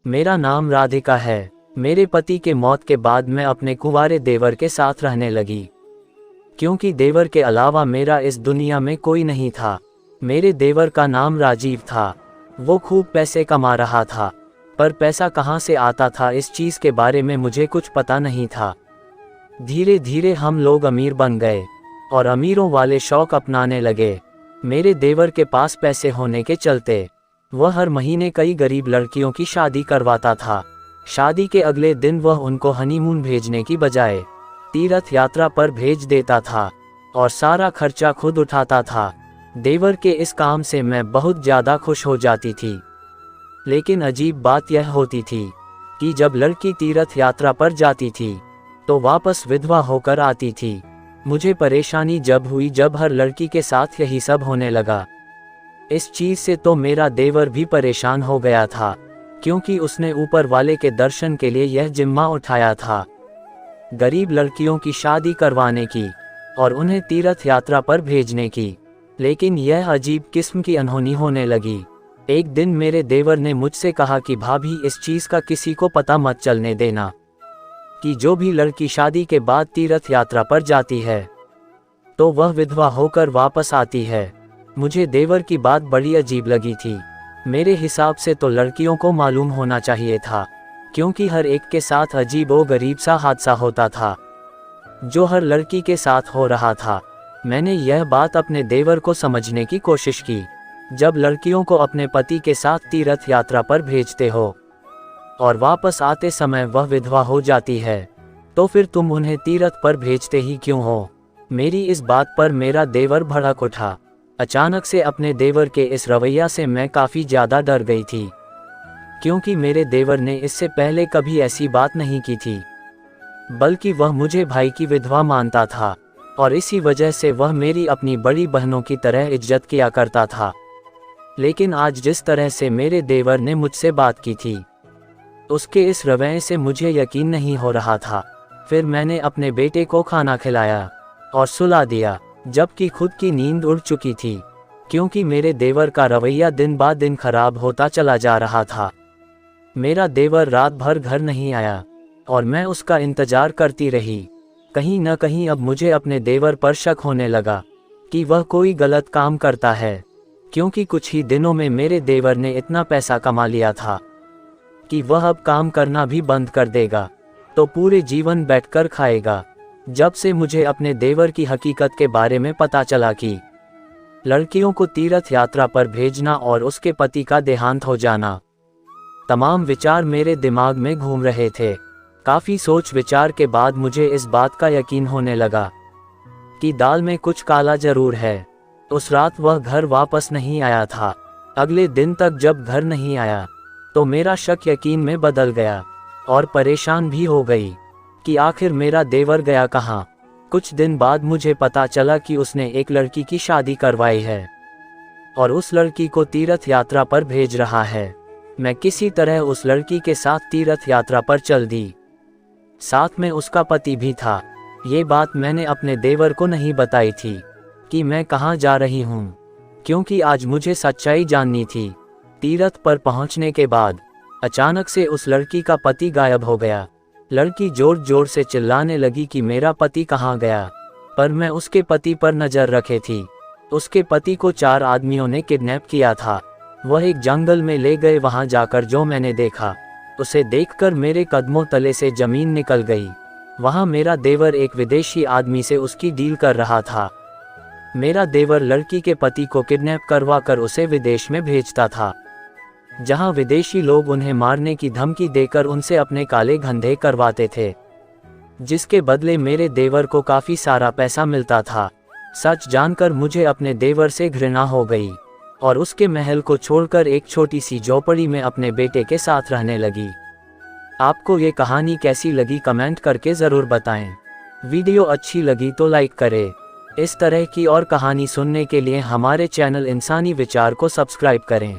मेरा नाम राधिका है। मेरे पति के मौत के बाद मैं अपने कुंवारे देवर के साथ रहने लगी, क्योंकि देवर के अलावा मेरा इस दुनिया में कोई नहीं था। मेरे देवर का नाम राजीव था। वो खूब पैसे कमा रहा था, पर पैसा कहाँ से आता था इस चीज़ के बारे में मुझे कुछ पता नहीं था। धीरे धीरे हम लोग अमीर बन गए और अमीरों वाले शौक अपनाने लगे। मेरे देवर के पास पैसे होने के चलते वह हर महीने कई गरीब लड़कियों की शादी करवाता था। शादी के अगले दिन वह उनको हनीमून भेजने की बजाय तीर्थ यात्रा पर भेज देता था और सारा खर्चा खुद उठाता था। देवर के इस काम से मैं बहुत ज़्यादा खुश हो जाती थी, लेकिन अजीब बात यह होती थी कि जब लड़की तीर्थ यात्रा पर जाती थी तो वापस विधवा होकर आती थी। मुझे परेशानी जब हुई जब हर लड़की के साथ यही सब होने लगा। इस चीज़ से तो मेरा देवर भी परेशान हो गया था, क्योंकि उसने ऊपर वाले के दर्शन के लिए यह जिम्मा उठाया था गरीब लड़कियों की शादी करवाने की और उन्हें तीर्थ यात्रा पर भेजने की। लेकिन यह अजीब किस्म की अनहोनी होने लगी। एक दिन मेरे देवर ने मुझसे कहा कि भाभी, इस चीज़ का किसी को पता मत चलने देना कि जो भी लड़की शादी के बाद तीर्थ यात्रा पर जाती है तो वह विधवा होकर वापस आती है। मुझे देवर की बात बड़ी अजीब लगी थी। मेरे हिसाब से तो लड़कियों को मालूम होना चाहिए था, क्योंकि हर एक के साथ अजीब व गरीब सा हादसा होता था जो हर लड़की के साथ हो रहा था। मैंने यह बात अपने देवर को समझने की कोशिश की। जब लड़कियों को अपने पति के साथ तीर्थ यात्रा पर भेजते हो और वापस आते समय वह विधवा हो जाती है, तो फिर तुम उन्हें तीर्थ पर भेजते ही क्यों हो? मेरी इस बात पर मेरा देवर भड़क उठा। अचानक से अपने देवर के इस रवैया से मैं काफ़ी ज़्यादा डर गई थी, क्योंकि मेरे देवर ने इससे पहले कभी ऐसी बात नहीं की थी, बल्कि वह मुझे भाई की विधवा मानता था और इसी वजह से वह मेरी अपनी बड़ी बहनों की तरह इज्जत किया करता था। लेकिन आज जिस तरह से मेरे देवर ने मुझसे बात की थी, उसके इस रवैये से मुझे यकीन नहीं हो रहा था। फिर मैंने अपने बेटे को खाना खिलाया और सुला दिया, जबकि खुद की नींद उड़ चुकी थी, क्योंकि मेरे देवर का रवैया दिन बाद दिन खराब होता चला जा रहा था। मेरा देवर रात भर घर नहीं आया और मैं उसका इंतजार करती रही। कहीं न कहीं अब मुझे अपने देवर पर शक होने लगा कि वह कोई गलत काम करता है, क्योंकि कुछ ही दिनों में मेरे देवर ने इतना पैसा कमा लिया था कि वह अब काम करना भी बंद कर देगा तो पूरे जीवन बैठकर खाएगा। जब से मुझे अपने देवर की हकीकत के बारे में पता चला कि लड़कियों को तीर्थ यात्रा पर भेजना और उसके पति का देहांत हो जाना, तमाम विचार मेरे दिमाग में घूम रहे थे। काफ़ी सोच विचार के बाद मुझे इस बात का यकीन होने लगा कि दाल में कुछ काला जरूर है। उस रात वह घर वापस नहीं आया था। अगले दिन तक जब घर नहीं आया तो मेरा शक यकीन में बदल गया और परेशान भी हो गई कि आखिर मेरा देवर गया कहाँ। कुछ दिन बाद मुझे पता चला कि उसने एक लड़की की शादी करवाई है और उस लड़की को तीर्थ यात्रा पर भेज रहा है। मैं किसी तरह उस लड़की के साथ तीर्थ यात्रा पर चल दी। साथ में उसका पति भी था। ये बात मैंने अपने देवर को नहीं बताई थी कि मैं कहाँ जा रही हूँ, क्योंकि आज मुझे सच्चाई जाननी थी। तीर्थ पर पहुँचने के बाद अचानक से उस लड़की का पति गायब हो गया। लड़की जोर जोर से चिल्लाने लगी कि मेरा पति कहाँ गया, पर मैं उसके पति पर नज़र रखे थी। उसके पति को 4 आदमियों ने किडनैप किया था। वह एक जंगल में ले गए। वहां जाकर जो मैंने देखा, उसे देखकर मेरे कदमों तले से जमीन निकल गई। वहां मेरा देवर एक विदेशी आदमी से उसकी डील कर रहा था। मेरा देवर लड़की के पति को किडनैप करवा कर उसे विदेश में भेजता था, जहां विदेशी लोग उन्हें मारने की धमकी देकर उनसे अपने काले धंधे करवाते थे, जिसके बदले मेरे देवर को काफ़ी सारा पैसा मिलता था। सच जानकर मुझे अपने देवर से घृणा हो गई और उसके महल को छोड़कर एक छोटी सी झोपड़ी में अपने बेटे के साथ रहने लगी। आपको ये कहानी कैसी लगी कमेंट करके ज़रूर बताएं। वीडियो अच्छी लगी तो लाइक करें। इस तरह की और कहानी सुनने के लिए हमारे चैनल इंसानी विचार को सब्सक्राइब करें।